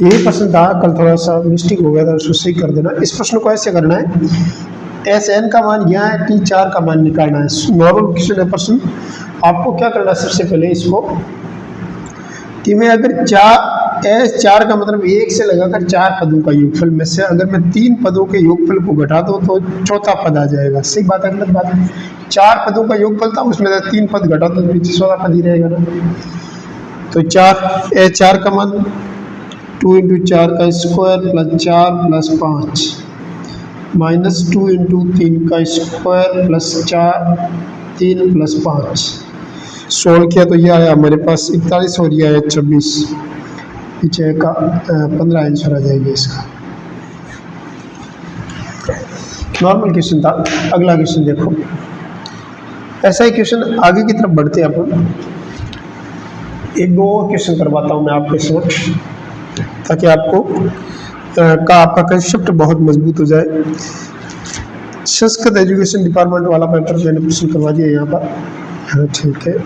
यही प्रश्न था, कल थोड़ा सा मिस्टेक हो गया था, उसको सही कर देना। इस प्रश्न को ऐसे करना है, एस एन का मान यहाँ है, टी 4 का मान निकालना है। नॉर्मल क्वेश्चन है प्रश्न। आपको क्या करना है, सबसे पहले इसको कि मैं अगर एस 4 का मतलब 1 से लगाकर 4 पदों का योगफल में से अगर मैं 3 पदों के योगफल को घटा दूं तो चौथा पद आ जाएगा। सही बात है, गलत बात है? 4 पदों का योगफल था, उसमें से 3 पद घटा दो तो चौथा पद ही रहेगा ना। तो 4 एस 4 का मान 2 इंटू 4 का square plus 4 plus 5 minus 2 into 3 का स्क्वायर प्लस 4 3 प्लस 5 सोल्व किया तो यह आया हमारे पास 41 और यह आया 26। पीछे का 15 आंसर आ जाएगा इसका। नॉर्मल क्वेश्चन था। अगला क्वेश्चन देखो, ऐसा ही क्वेश्चन आगे की तरफ बढ़ते हैं अपन। एक दो और क्वेश्चन करवाता हूँ मैं आपके समक्ष, ताकि आपका कंसेप्ट बहुत मजबूत हो जाए। संस्कृत एजुकेशन डिपार्टमेंट वाला पेपर मैंने क्वेश्चन करवा दिया यहाँ पर। हाँ ठीक है।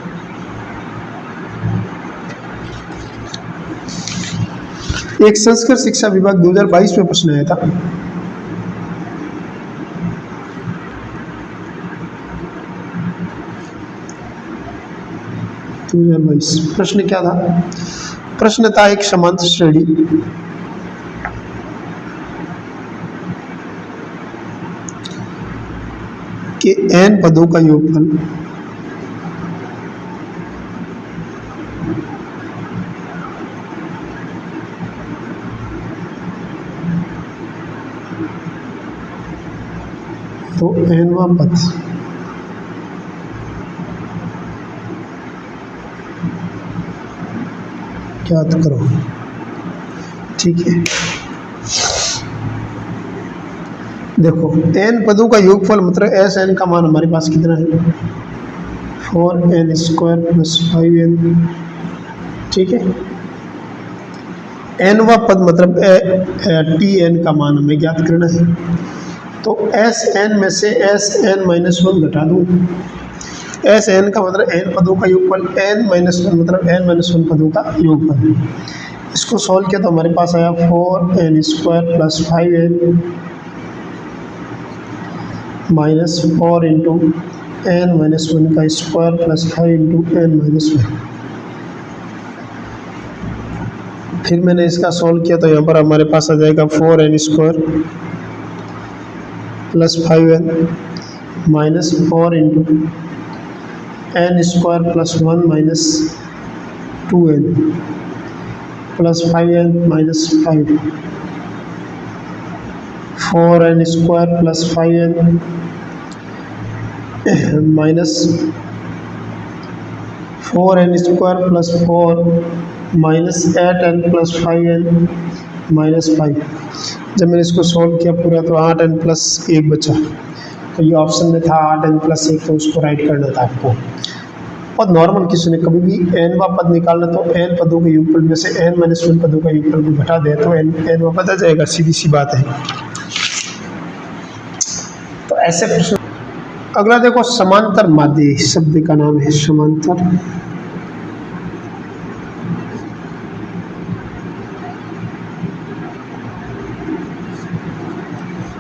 एक संस्कृत शिक्षा विभाग 2022 में प्रश्न आया था। प्रश्न क्या था? प्रश्न था एक समांतर श्रेणी के n पदों का योगफल तो nवां पद ज्ञात करो। ठीक है, देखो n पदों का योगफल मतलब एस एन का मान हमारे पास कितना है? 4n square plus 5n। ठीक है, nवां पद मतलब टी एन का मान हमें ज्ञात करना है। तो एस एन में से एस एन माइनस 1 घटा दूँ। एस एन का मतलब n पदों का योगफल, n माइनस 1 मतलब n माइनस 1 पदों का योगफल। इसको सॉल्व किया तो हमारे पास आया 4n square plus 5n minus 4 into n minus 1 का square plus 5 into n minus 1। फिर मैंने इसका सॉल्व किया तो यहाँ पर हमारे पास आ जाएगा 4n square plus 5n minus 4 into n square plus 1 minus 2n plus 5n minus 5 4n square plus 5n minus 4n square plus 4 minus 8n plus 5n minus 5। जब मैंने इसको सॉल्व किया पूरा तो 8n प्लस 1 बचा। तो ये ऑप्शन में था 8n प्लस 1, तो उसको राइट करना था आपको। और नॉर्मल क्वेश्चन है, कभी भी nवां पद निकालना तो n पदों के योगफल में से n माइनस 1 पदों का योगफल को घटा दे तो nवां पद आ जाएगा। सीधी सी बात है। तो ऐसे प्रश्न। अगला देखो, समांतर माध्य शब्द का नाम है समांतर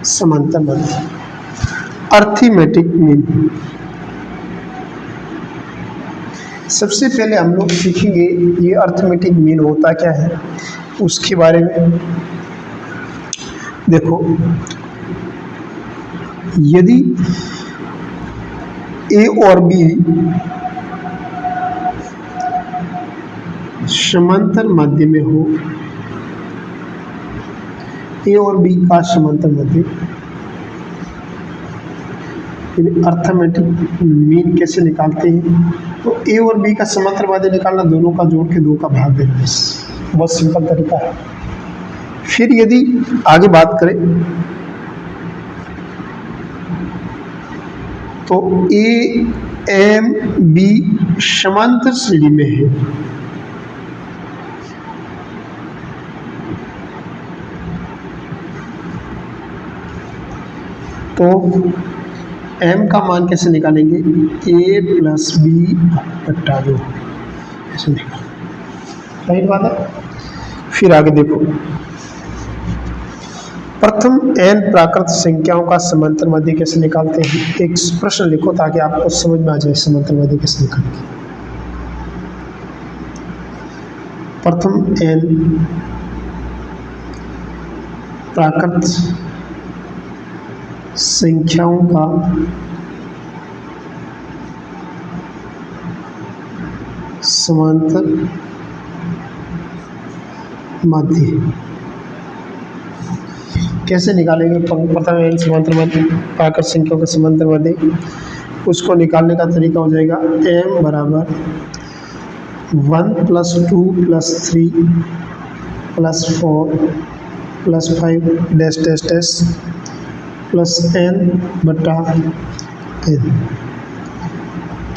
समांतर माध्य अर्थमेटिक मीन। सबसे पहले हम लोग सीखेंगे ये अर्थमेटिक मीन होता क्या है उसके बारे में। देखो, यदि ए और बी समांतर माध्य में हो, ए और बी का समांतर माध्य, अर्थमेटिक मीन कैसे निकालते हैं? तो ए और बी का समांतर माध्य निकालना, दोनों का जोड़ के 2 का भाग देना, बहुत सिंपल तरीका है। फिर यदि आगे बात करें तो ए एम बी समांतर श्रेणी में है, तो m का मान कैसे निकालेंगे? a प्लस बी बट्टा 2, ऐसे निकाल। राइट बात है। फिर आगे देखो, प्रथम n प्राकृत संख्याओं का समांतर माध्य कैसे निकालते हैं। एक प्रश्न लिखो ताकि आपको समझ में आ जाए समांतर माध्य कैसे निकालेंगे। प्रथम n प्राकृत संख्याओं का समांतर माध्य कैसे निकालेंगे। प्रथम n समांतर माध्य प्राकृत संख्याओं का समांतर माध्य, उसको निकालने का तरीका हो जाएगा m बराबर 1 + 2 + 3 + 4 + 5 dash dash dash plus n बटा n।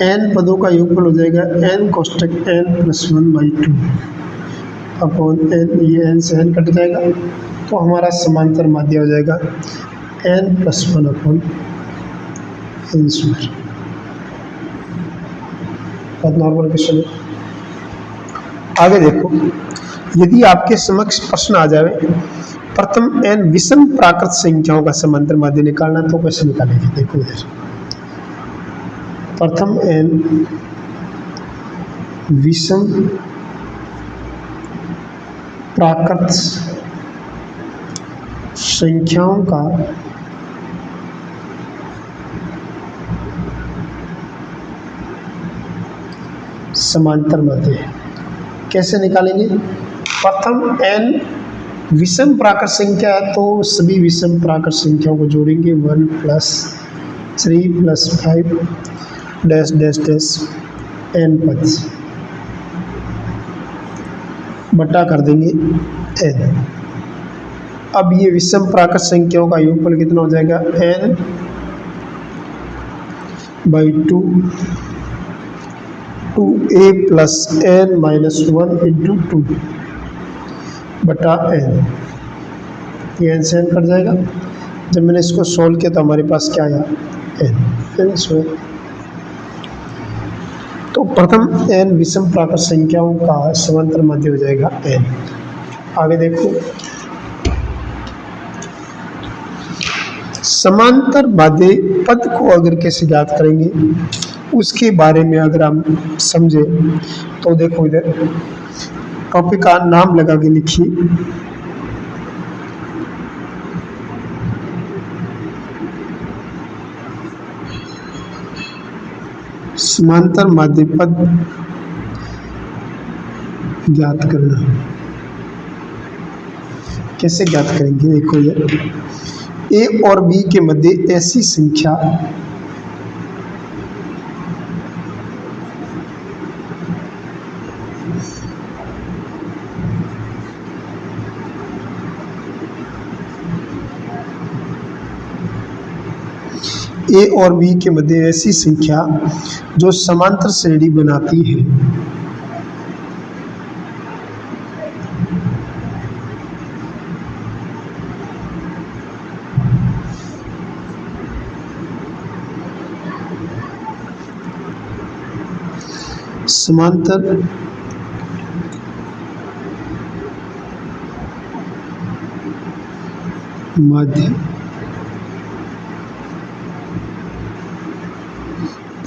n पदों का योगफल हो जाएगा n कोष्टक n + 1/2 अपॉन n, ये n से n कट जाएगा तो हमारा समांतर माध्य हो जाएगा n + 1/n²। बहुत नॉर्मल क्वेश्चन है। आगे देखो, यदि आपके समक्ष प्रश्न आ जाए प्रथम n विषम प्राकृत संख्याओं का समांतर माध्य निकालना, तो कैसे निकालेंगे। देखो इधर, प्रथम n विषम प्राकृत संख्याओं का समांतर माध्य कैसे निकालेंगे। प्रथम n विषम प्राकृत संख्या है तो सभी विषम प्राकृत संख्याओं को जोड़ेंगे 1 + 3 + 5 डैश डैश डैश n पद बटा कर देंगे n। अब ये विषम प्राकृत संख्याओं का योगफल कितना हो जाएगा n/2 2a + n - 1 × 2 बटा n। ये n से n कट जाएगा। जब मैंने इसको सोल्व किया तो हमारे पास क्या आया n। तो प्रथम n विषम प्राकृत संख्याओं का समांतर माध्य हो जाएगा n। आगे देखो, समांतर माध्य पद को अगर कैसे ज्ञात करेंगे उसके बारे में अगर हम समझे तो देखो इधर टॉपिक का नाम लगा के लिखिए। समांतर माध्य पद ज्ञात करना, कैसे ज्ञात करेंगे। देखो ये a और b के मध्य ऐसी संख्या a और b के मध्य ऐसी संख्या जो समांतर श्रेणी बनाती है समांतर माध्य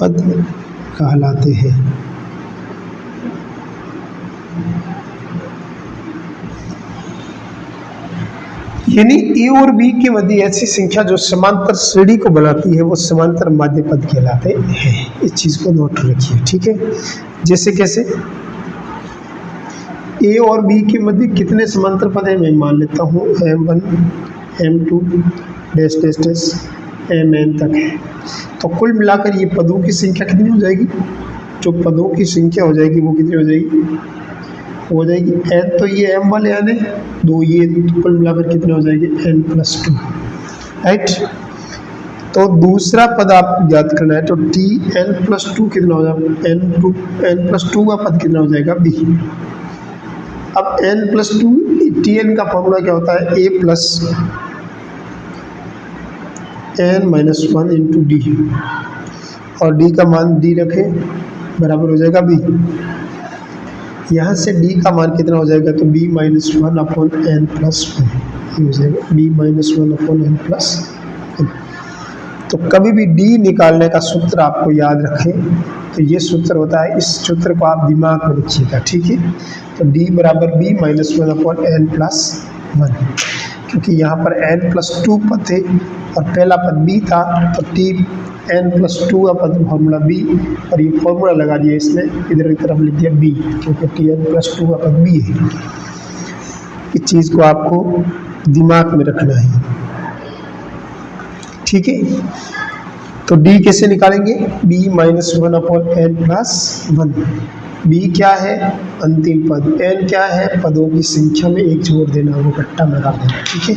पद कहलाते हैं। यानी ए और बी के मध्य ऐसी संख्या जो समांतर श्रेणी को बनाती है वो समांतर माध्य पद कहलाते हैं। इस चीज को नोट रखिए, ठीक है। जैसे कैसे ए और बी के मध्य कितने समांतर पद हैं, मैं मान लेता हूँ m1 m2 dash dash dash mn तक है। तो कुल मिलाकर ये पदों की संख्या कितनी हो जाएगी, जो पदों की संख्या हो जाएगी वो कितनी हो जाएगी n। तो ये m वाले n है 2, ये तो कुल मिलाकर कितने हो जाएंगे n+2, राइट। तो दूसरा पद आप याद करना है, तो tn+2 कितना हो जाएगा n+2 का पद कितना हो जाएगा b। अब n+2 tn का फॉर्मूला क्या होता है a + n-1 × d, और d का मान d रखें बराबर हो जाएगा b। यहाँ से d का मान कितना हो जाएगा, तो b minus 1 upon n plus 1 ये हो जाएगा, b minus 1 upon n plus 1। तो कभी भी d निकालने का सूत्र आपको याद रखें, तो ये सूत्र होता है, इस सूत्र को आप दिमाग में रखिएगा, ठीक है। तो d बराबर b minus 1 upon n plus 1, क्योंकि यहाँ पर n प्लस 2 पद थे और पहला पद b था, तो t n प्लस 2 का पद फॉर्मूला b, और ये फॉर्मूला लगा दिया इसमें, इधर की तरफ लिख दिया b, क्योंकि t n प्लस 2 का पद b है। इस चीज़ को आपको दिमाग में रखना है, ठीक है। तो d कैसे निकालेंगे, b minus 1 upon n plus 1। b क्या है, अंतिम पद, n क्या है, पदों की संख्या में एक जोड़ देना, वो इकट्ठा में डाल देना, ठीक है।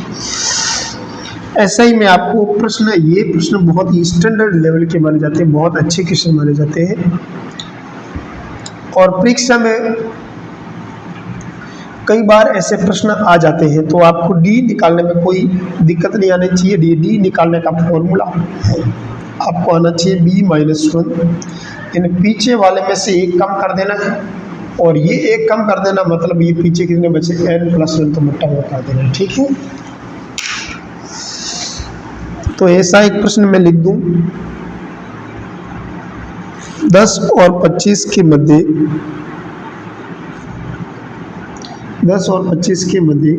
ऐसा ही मैं आपको ये प्रश्न बहुत ही स्टैंडर्ड लेवल के माने जाते हैं, बहुत अच्छे क्वेश्चन माने जाते हैं, और परीक्षा में कई बार ऐसे प्रश्न आ जाते हैं। तो आपको d निकालने में कोई दिक्कत नहीं आनी चाहिए। d निकालने का फॉर्मूला आपको आना चाहिए b माइनस 1, इन पीछे वाले में से एक कम कर देना है, और ये एक कम कर देना मतलब ये पीछे कितने बचे, n प्लस 1, तो बट्टा हुआ कर देना, ठीक है। तो ऐसा एक प्रश्न मैं लिख दूं, 10 और 25 के मध्य 10 और 25 के मध्य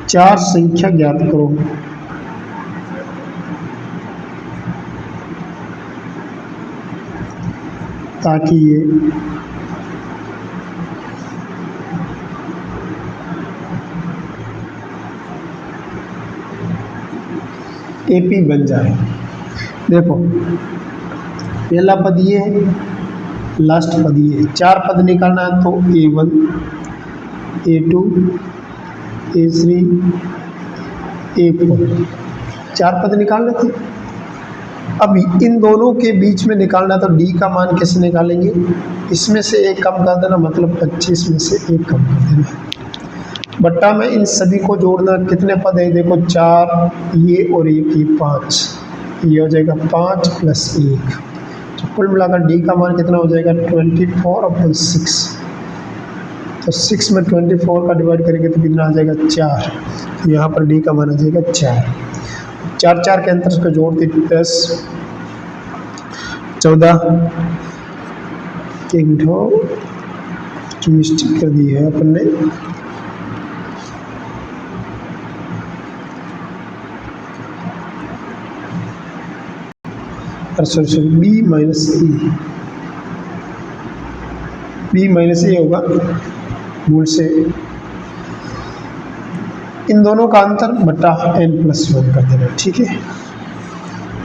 4 संख्या ज्ञात करो। ताकि ये एपी बन जाए। देखो पहला पद ये है, लास्ट पद ये है, 4 पद निकालना है, तो a1 a2 a3 a4 4 पद निकाल लेते हैं। अब इन दोनों के बीच में निकालना, तो d का मान कैसे निकालेंगे, इसमें से एक कम कर देना, मतलब 25 में से एक कम कर देना, बट्टा में इन सभी को जोड़ना। कितने पद है, देखो 4 ये और एक ये 5, ये हो जाएगा 5 प्लस 1, तो कुल मिलाकर d का मान कितना हो जाएगा, 24 अपॉन 6। तो 6 में 24 का डिवाइड करेंगे तो कितना आ जाएगा, 4। यहाँ पर d का मान आ जाएगा 4। 4 के अंतर को जोड़ दी, 10 14 एक मिस्टेक कर दी है अपन ने, सॉरी b माइनस ए होगा, भूल से इन दोनों का अंतर बट्टा n प्लस 1 कर देना, ठीक है।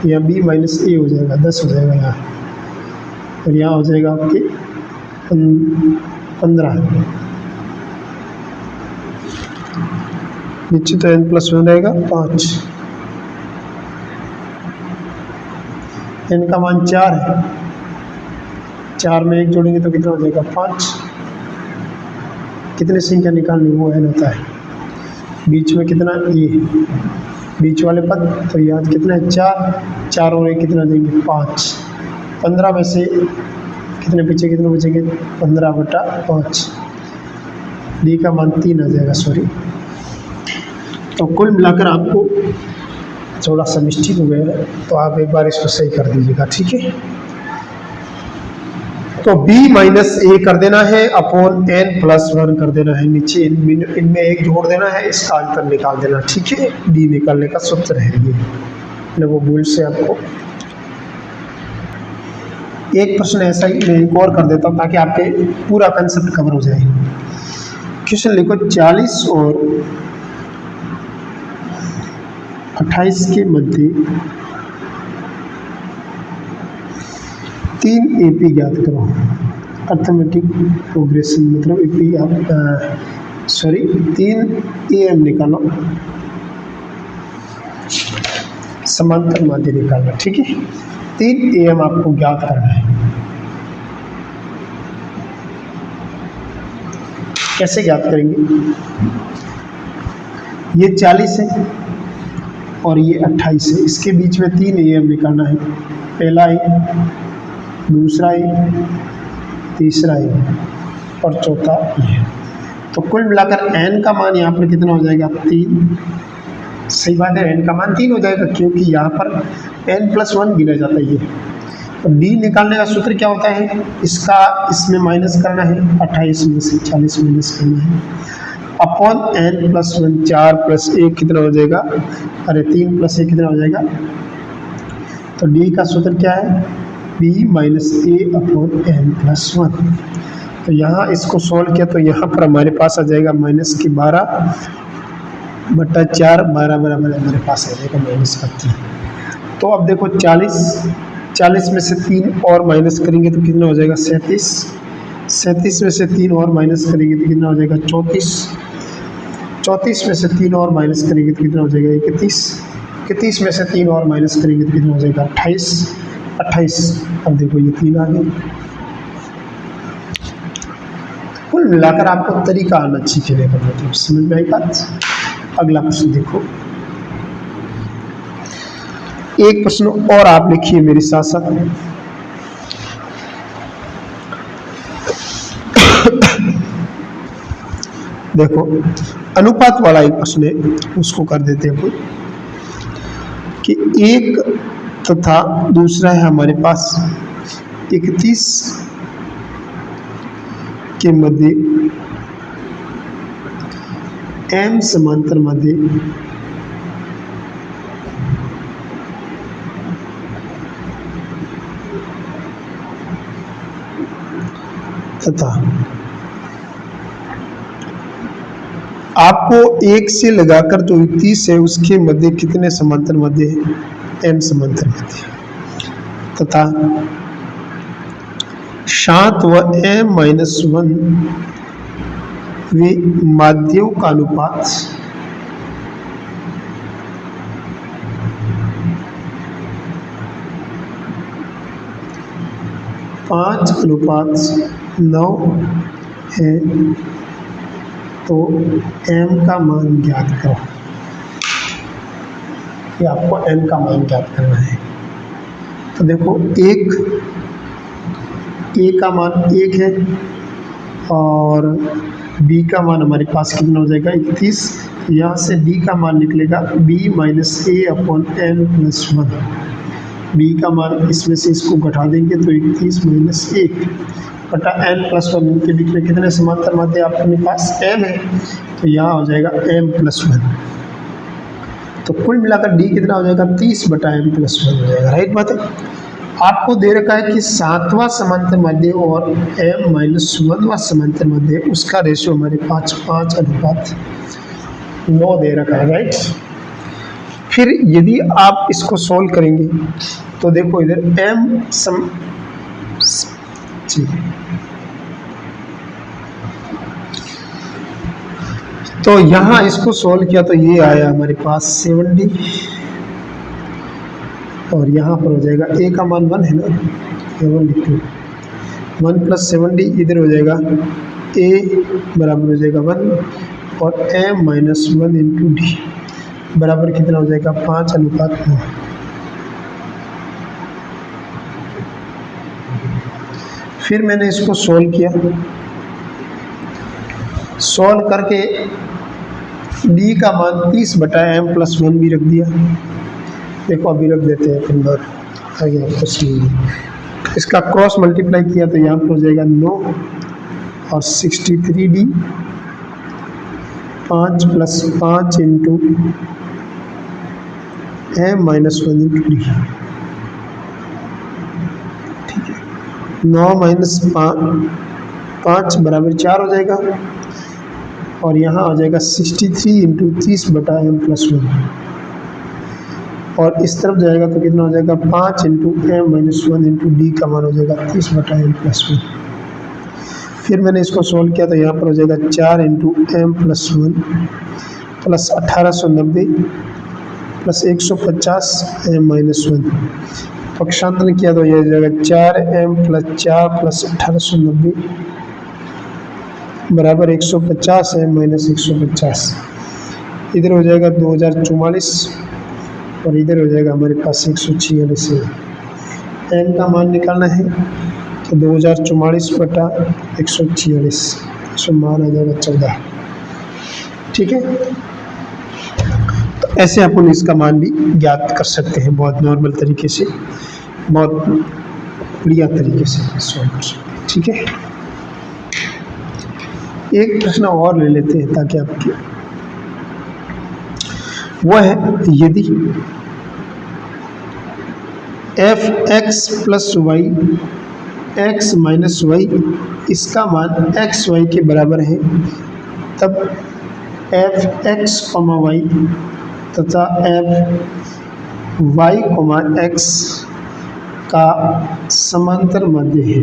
यहाँ b माइनस ए हो जाएगा, 10 हो जाएगा यहाँ, और यहाँ हो जाएगा आपके 15, नीचे तो n प्लस 1 रहेगा 5, n का मान 4 है, 4 में एक जोड़ेंगे तो कितना हो जाएगा, 5। कितनी संख्या निकालनी, वो n होता है, बीच में कितना ये बीच वाले पद, तो याद कितना है, 4 और एक कितना देंगे, 5। 15 में से कितने बचेंगे, 15 बटा 5, डी का मान 3 आ जाएगा, सॉरी। तो कुल मिलाकर आपको थोड़ा सा मिस्टेक हो गया है, तो आप एक बार इसको सही कर दीजिएगा, ठीक है। तो b माइनस ए कर देना है अपॉन n प्लस 1 कर देना है, नीचे इनमें एक जोड़ देना है, इसका अंतर निकाल देना, ठीक है। d निकालने का सूत्र है ये, न वो भूल से आपको एक प्रश्न ऐसा ही मैं एक और कर देता हूँ ताकि आपके पूरा कंसेप्ट कवर हो जाए। क्वेश्चन लिखो, 40 और 28 के मध्य 3 एपी ज्ञात करो। अर्थमेटिक प्रोग्रेशन मतलब एपी आप 3 एम निकालो, समांतर माध्य निकालना, ठीक है। 3 एम आपको ज्ञात करना है। कैसे ज्ञात करेंगे, ये 40 है और ये 28 है, इसके बीच में 3 एम निकालना है। पहला ए, दूसरा ए, तीसरा ये और चौथा ये। तो कुल मिलाकर n का मान यहाँ पर कितना हो जाएगा 3। सही बात है, n का मान 3 हो जाएगा क्योंकि यहाँ पर n+1 गिना जाता है ये। तो d निकालने का सूत्र क्या होता है, इसका इसमें माइनस करना है, 28 में से 40 माइनस करना है अपॉन n+1। 4 + 1 कितना हो जाएगा, अरे 3 + 1 कितना हो जाएगा। तो d का सूत्र क्या है, b - a अपॉन n+1। तो यहाँ इसको सोल्व किया तो यहाँ पर हमारे पास आ जाएगा -12/4। 12 बराबर हमारे पास आ जाएगा -3। तो अब देखो 40 में से 3 और माइनस करेंगे तो कितना हो जाएगा 37। 37 में से 3 और माइनस करेंगे तो कितना हो जाएगा 34। 34 में से 3 और माइनस करेंगे तो कितना हो जाएगा 31। 31 में से 3 और माइनस करेंगे तो कितना हो जाएगा 28। 28 अब देखो ये 3 आ गए। कुल मिलाकर आपको तरीका आना सीखने का, मतलब समझ में आई बात। अगला प्रश्न देखो, एक प्रश्न और आप लिखिए मेरे साथ साथ। देखो अनुपात वाला एक प्रश्न है, उसको कर देते हैं कि एक तथा दूसरा है हमारे पास 31 के मध्य m समांतर मध्य तथा आपको एक से लगाकर जो 31 है उसके मध्य कितने समांतर मध्य है, m समांतर मध्य तथा 7 व m-1 वे माध्यों का अनुपात 5:9 है, तो m का मान ज्ञात करो। ये आपको m का मान ज्ञात करना है। तो देखो a का मान 1 है और b का मान हमारे पास कितना हो जाएगा 31। यहाँ से b का मान निकलेगा b - a upon n+1। b का मान इसमें से इसको घटा देंगे तो 31 - 1 बटा n+1। इनके बीच में कितने समांतर माध्य आपके पास m है, तो यहाँ हो जाएगा m+1। तो कुल मिलाकर d कितना हो जाएगा 30/m+1 हो जाएगा। राइट बात है। आपको दे रखा है कि 7वां समांतर मध्य और m-1वां समांतर मध्य, उसका रेशियो हमारे 5:9 दे रखा है। राइट। फिर यदि आप इसको सॉल्व करेंगे तो देखो इधर तो यहाँ इसको सॉल्व किया तो ये आया हमारे पास 70 और यहाँ पर हो जाएगा a का मान 1 है ना, 1 + 70 इधर हो जाएगा a बराबर हो जाएगा 1 और m-1 × d बराबर कितना हो जाएगा 5:9। फिर मैंने इसको सॉल्व किया, सॉल्व करके d का मान 30/m+1 भी रख दिया। देखो अभी रख देते हैं, फिर बार आगे आपको इसका क्रॉस मल्टीप्लाई किया तो यहाँ पर हो जाएगा 9 और 63d 5 + 5 × m-1 × d। ठीक है, 9 - 5 बराबर 4 हो जाएगा और यहाँ आ जाएगा 63 × 30/m+1 और इस तरफ जाएगा तो कितना हो जाएगा 5 × m-1 × d का मान हो जाएगा 30/m+1। फिर मैंने इसको सोल्व किया तो यहाँ पर हो जाएगा 4 × m+1 प्लस 1890 प्लस 150 m-1। पक्षांतरण किया तो यह हो जाएगा 4m + 4 प्लस 1890 बराबर 150 m-150। इधर हो जाएगा 2044 और इधर हो जाएगा हमारे पास 146 है। m का मान निकालना है तो 2044/146, इसमें मान आ जाएगा 14। ठीक है, तो ऐसे अपन इसका मान भी ज्ञात कर सकते हैं, बहुत नॉर्मल तरीके से, बहुत बढ़िया तरीके से सॉल्व कर सकते हैं। ठीक है, एक प्रश्न और ले लेते हैं ताकि आपके, वह है यदि f(x+y) x - y इसका मान xy के बराबर है, तब f(x, y) तथा f(y, x) का समांतर माध्य है।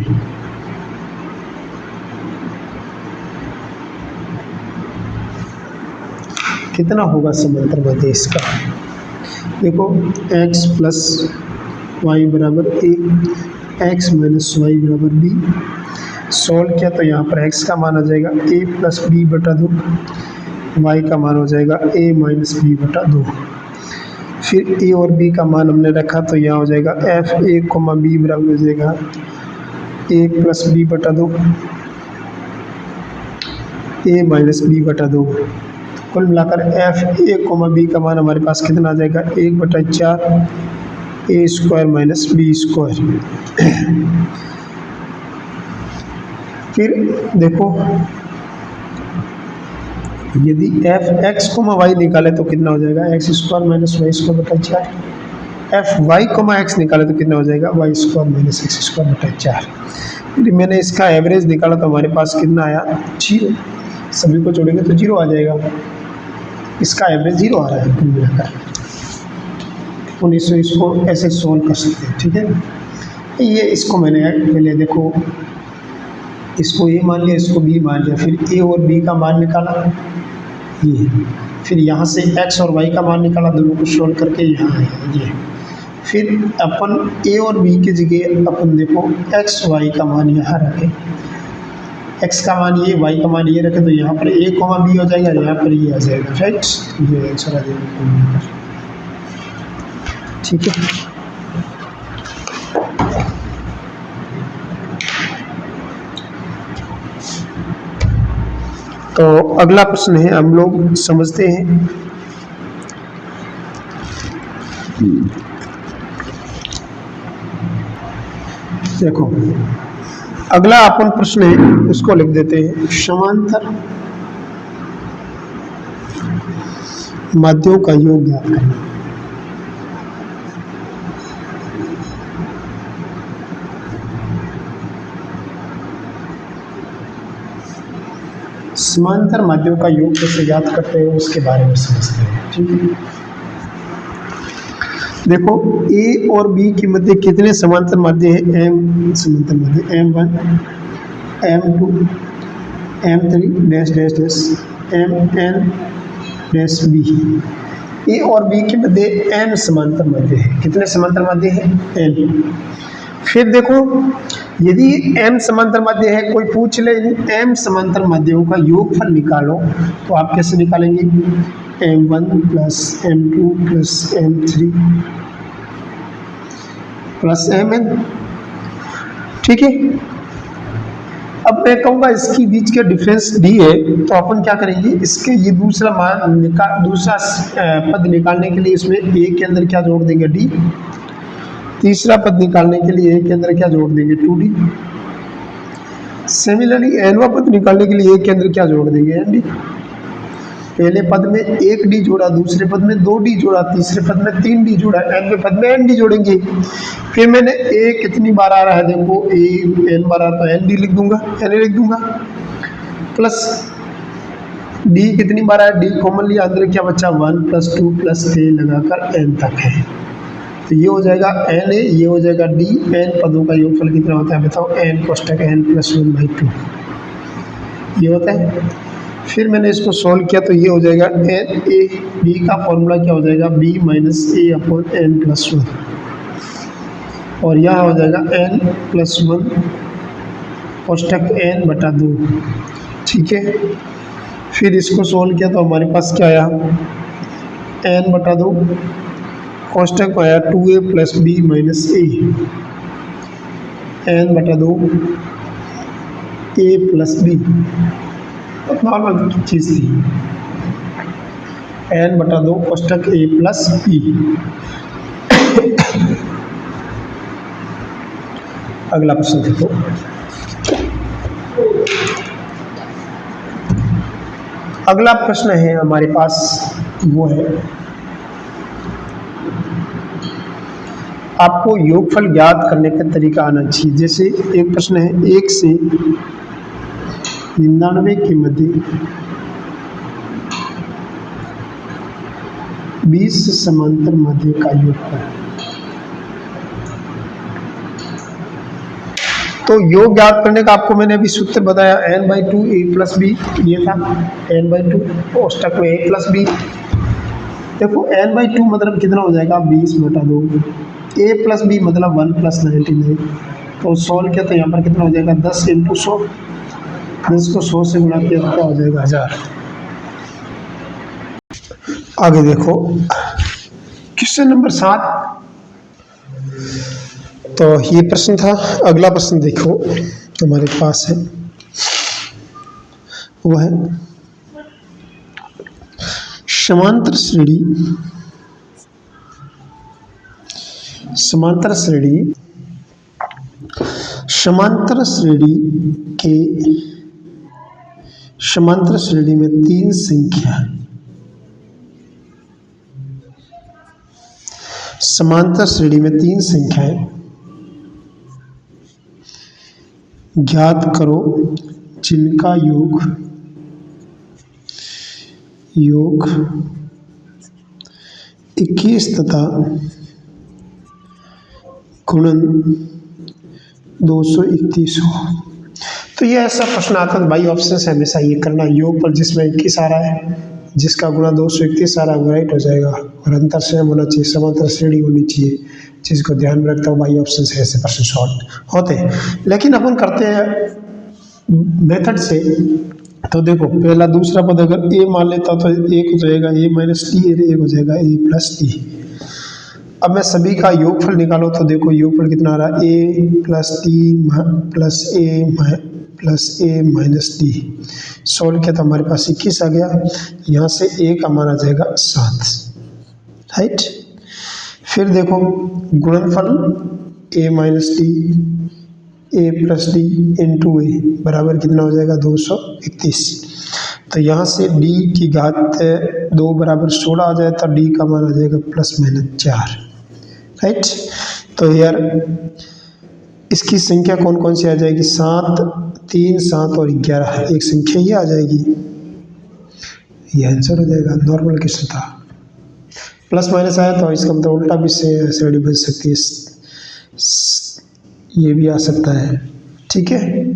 कितना होगा समांतर माध्य इसका? देखो x+y बराबर a, x - y बराबर b। सॉल्व किया तो यहाँ पर x का मान आ जाएगा a+b/2, y का मान हो जाएगा a - b/2। फिर a और b का मान हमने रखा तो यहाँ हो जाएगा f(a, b) बराबर हो जाएगा a+b/2, a - b/2। कुल मिलाकर f(a, b) का मान हमारे पास कितना आ जाएगा? 1/4 a² - b²। फिर देखो यदि f(x, y) निकाले तो कितना हो जाएगा? x² - y²/4। f(y, x) निकाले तो कितना हो जाएगा? y² - x²/4। यदि मैंने इसका एवरेज निकाला तो हमारे पास कितना आया? 0। सभी को जोड़ेंगे तो 0 आ जाएगा, इसका एवरेज 0 आ रहा है कुल मिलाकर। इसको ऐसे सोल्व कर सकते हैं। ठीक है, ये इसको मैंने पहले देखो, इसको a मान लिया, इसको b मान लिया, फिर a और b का मान निकाला ये, फिर यहाँ से x और y का मान निकाला, दोनों को सोल्व करके यहाँ आया ये। फिर अपन a और b की जगह अपन देखो x, y का मान यहाँ रखें, x का मान ये, y का मान ये रखें, तो यहाँ पर a, b हो जाएगा, यहाँ पर ये आ जाएगा। राइट, ये आंसर आ जाएगा। ठीक है, तो अगला प्रश्न है, हम लोग समझते हैं। देखो अगला अपन प्रश्न है, उसको लिख देते हैं, समांतर माध्यों का योग ज्ञात करना। समांतर माध्यों का योग कैसे ज्ञात करते हैं उसके बारे में समझते हैं। ठीक है, देखो a और b के मध्य कितने समांतर माध्य हैं? m समांतर माध्य, m1, m2, m3 dash dash dash mn dash b। a और b के मध्य m समांतर माध्य है। कितने समांतर माध्य हैं? n। फिर देखो यदि m समांतर माध्य है, कोई पूछ ले m समांतर माध्यों का योगफल निकालो, तो आप कैसे निकालेंगे? m1 + m2 + m3 + mn। ठीक है, अब मैं कहूँगा इसकी बीच के डिफरेंस d है, तो अपन क्या करेंगे, इसके ये दूसरा पद निकालने के लिए इसमें a के अंदर क्या जोड़ देंगे? d। तीसरा पद निकालने के लिए a के अंदर क्या जोड़ देंगे? 2d। सिमिलरली nवां पद निकालने के लिए a के अंदर क्या जोड़ देंगे? nd। पहले पद में 1d जोड़ा, दूसरे पद में 2d जोड़ा, तीसरे पद में 3d जोड़ा, nवें पद में nd जोड़ेंगे। फिर मैंने a कितनी बार आ रहा है? देखो a n बार आ रहा है तो nd लिख दूंगा, n लिख दूंगा, प्लस d कितनी बार आया? d कॉमन लिया, अंदर क्या बचा? 1 + 2 + 3 लगाकर n तक है, तो ये हो जाएगा n है, ये हो जाएगा d। n पदों का योगफल कितना होता है बताओ? n कोष्टक n + 1/2 ये होता है। फिर मैंने इसको सोल्व किया तो ये हो जाएगा n a। b का फॉर्मूला क्या हो जाएगा? b - a/n + 1, और यहाँ हो जाएगा n + 1 कोष्टक n/2। ठीक है, फिर इसको सोल्व किया तो हमारे पास क्या आया? n/2 कोष्टक आया 2a + b - a। एन बटा 2 ए प्लस बी, बहुत नॉर्मल चीज़ थी। एन बटा 2 कोष्टक ए प्लस बी। अगला प्रश्न देखो, अगला प्रश्न है हमारे पास, वो है आपको योगफल ज्ञात करने का तरीका आना चाहिए। जैसे एक प्रश्न है 1 से 99 के मध्य 20 समांतर मध्य का योगफल। तो योग ज्ञात करने का आपको मैंने अभी सूत्र बताया, n/2 a प्लस बी, ये था n/2 कोष्टक में a प्लस बी। देखो n/2 मतलब कितना हो जाएगा 20 बटा 2, a प्लस बी मतलब 1 प्लस 99। तो सॉल्व किया तो यहाँ पर कितना हो जाएगा 10 इंटू 100, 10 को 100 से गुणा किया तो क्या हो जाएगा 1000। आगे देखो क्वेश्चन नंबर 7, तो ये प्रश्न था। अगला प्रश्न देखो हमारे पास है, वो है समांतर श्रेणी, समांतर श्रेणी, समांतर श्रेणी के, समांतर श्रेणी में 3 संख्या, समांतर श्रेणी में 3 संख्याएं ज्ञात करो जिनका योग 21 तथा गुणन 231 हो। तो ये ऐसा प्रश्न आता है भाई, ऑप्शन से हमेशा ये करना, योग पर जिसमें 21 आ रहा है, जिसका गुणा 231 आ रहा है, राइट हो जाएगा, और अंतर सेम होना चाहिए, समांतर श्रेणी होनी चाहिए, चीज़ को ध्यान में रखता हूँ भाई। ऑप्शन से ऐसे प्रश्न सॉल्व होते हैं, लेकिन अपन करते हैं मेथड से। तो देखो पहला दूसरा पद अगर a मान लेता तो एक हो जाएगा a माइनस टी, एक हो जाएगा a प्लस टी। अब मैं सभी का योगफल निकालो तो देखो योगफल कितना आ रहा है a plus T plus a minus T. Solve किया तो हमारे पास 21 आ गया, यहाँ से a का मान आ जाएगा 7, राइट। फिर देखो गुणनफल a minus T a plus D into A बराबर कितना हो जाएगा 231। तो यहाँ से d की घात 2 बराबर 16 आ जाए तो d का मान आ जाएगा प्लस माइनस 4, राइट। तो यार इसकी संख्या कौन कौन सी आ जाएगी, 7, 3, 7 और 11, एक संख्या ही आ जाएगी, ये आंसर हो जाएगा। नॉर्मल क्वेश्चन था, प्लस माइनस आया तो इसका मतलब उल्टा भी से बन सकती है, ये भी आ सकता है, ठीक है।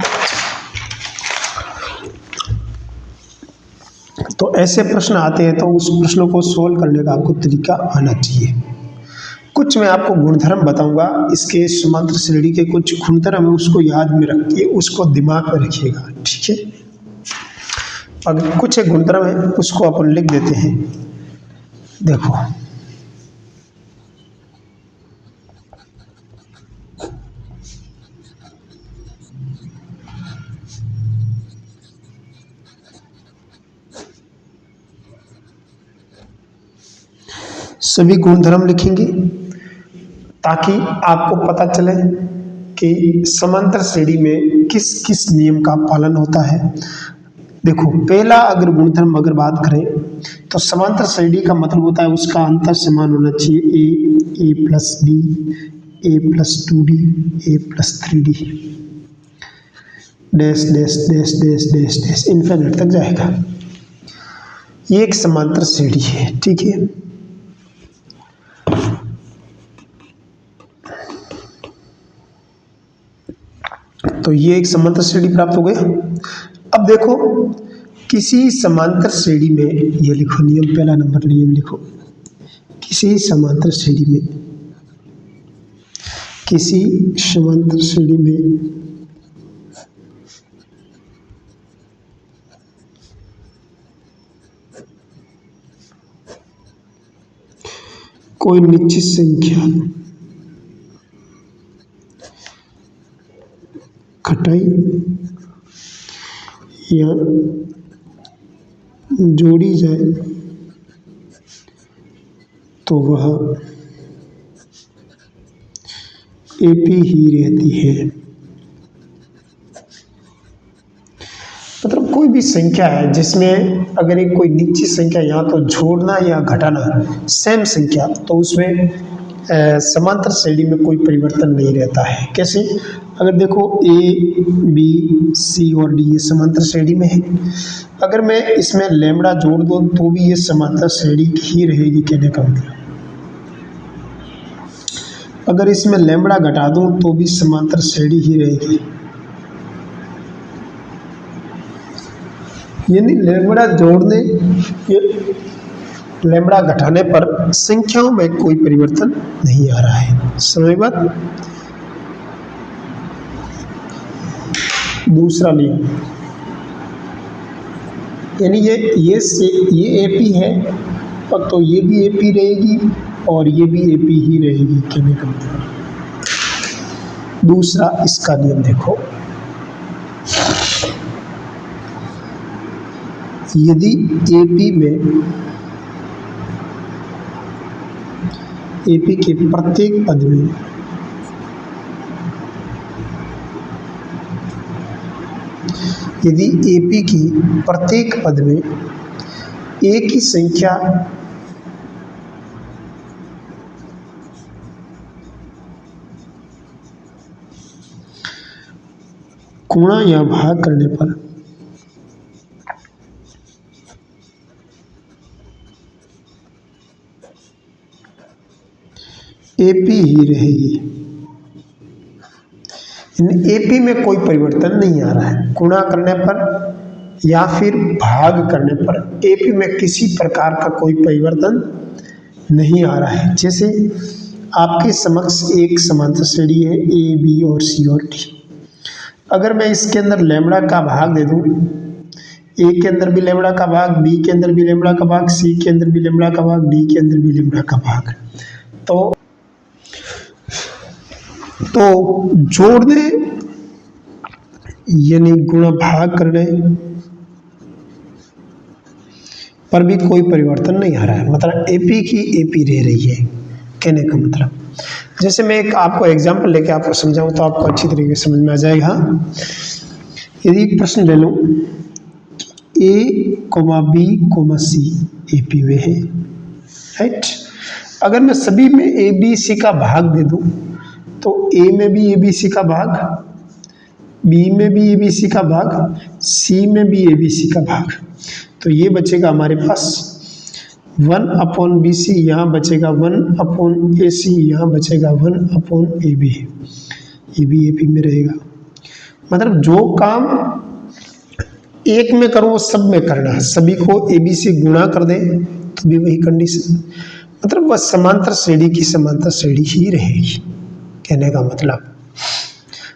तो ऐसे प्रश्न आते हैं तो उस प्रश्नों को सोल्व करने का आपको तरीका आना चाहिए। कुछ मैं आपको गुणधर्म बताऊंगा, इसके समांतर श्रेणी के कुछ गुणधर्म है, उसको याद में रखिए, उसको दिमाग में रखिएगा, ठीक है। अगर कुछ एक गुणधर्म है उसको अपन लिख देते हैं। देखो सभी गुणधर्म लिखेंगे ताकि आपको पता चले कि समांतर श्रेणी में किस किस नियम का पालन होता है। देखो पहला अगर गुणधर्म अगर बात करें तो समांतर श्रेणी का मतलब होता है उसका अंतर समान होना चाहिए, A plus D, A plus 2d, A plus 3d, dash dash dash dash dash dash infinite तक जाएगा। ये एक समांतर श्रेणी है, ठीक है। तो ये एक समांतर श्रेणी प्राप्त हो गया। अब देखो किसी समांतर श्रेणी में, ये लिखो नियम, पहला नंबर नियम लिखो, किसी समांतर श्रेणी में, किसी समांतर श्रेणी में कोई निश्चित संख्या घटाई या जोड़ी जाए तो वह एपी ही रहती है। मतलब कोई भी संख्या है जिसमें अगर एक कोई निश्चित संख्या या तो जोड़ना या घटाना सेम संख्या, तो उसमें समांतर श्रेणी में कोई परिवर्तन नहीं रहता है। कैसे? अगर देखो ए बी सी और डी ये समांतर श्रेणी में है, अगर मैं इसमें लैम्बडा जोड़ दूं तो भी ये समांतर श्रेणी ही रहेगी, कहने का मतलब। अगर इसमें लैम्बडा घटा दूं तो भी समांतर श्रेणी ही रहेगी, यानी लैम्बडा जोड़ने या लैम्बडा घटाने पर संख्याओं में कोई परिवर्तन नहीं आ रहा है। समझ बात? दूसरा नियम, यानी ये एपी है तो ये भी एपी रहेगी और ये भी एपी ही रहेगी, कहने का मतलब। दूसरा इसका नियम देखो, यदि एपी के प्रत्येक पद में यदि एपी की प्रत्येक पद में एक ही संख्या गुणा या भाग करने पर एपी ही रहेगी, एपी में कोई परिवर्तन नहीं आ रहा है। गुणा करने पर या फिर भाग करने पर एपी में किसी प्रकार का कोई परिवर्तन नहीं आ रहा है। जैसे आपके समक्ष एक समांतर श्रेणी है ए बी और सी और डी, अगर मैं इसके अंदर लैम्बडा का भाग दे दूं, ए के अंदर भी लैम्बडा का भाग, बी के अंदर भी लैम्बडा का भाग, सी के अंदर भी लैम्बडा का भाग, डी के अंदर भी लैम्बडा का भाग, तो जोड़ दे यानी गुणा भाग करने पर भी कोई परिवर्तन नहीं आ रहा है। मतलब एपी की एपी रह रही है, कहने का मतलब। जैसे मैं एक आपको एग्जांपल लेके आपको समझाऊं तो आपको अच्छी तरीके से समझ में आ जाएगा। यदि प्रश्न ले लो A comma B comma C AP में है, राइट। अगर मैं सभी में ए बी सी का भाग दे दूं तो ए में भी ए बी सी का भाग, बी में भी ए बी सी का भाग, सी में भी ए बी सी का भाग, तो ये बचेगा हमारे पास 1/BC, यहाँ बचेगा 1/AC, यहाँ बचेगा 1/AB, ये भी एपी में रहेगा। मतलब जो काम एक में करो वो सब में करना है, सभी को ABC गुणा कर दे तो भी वही कंडीशन, मतलब वह समांतर श्रेणी की समांतर श्रेणी ही रहेगी, कहने का मतलब।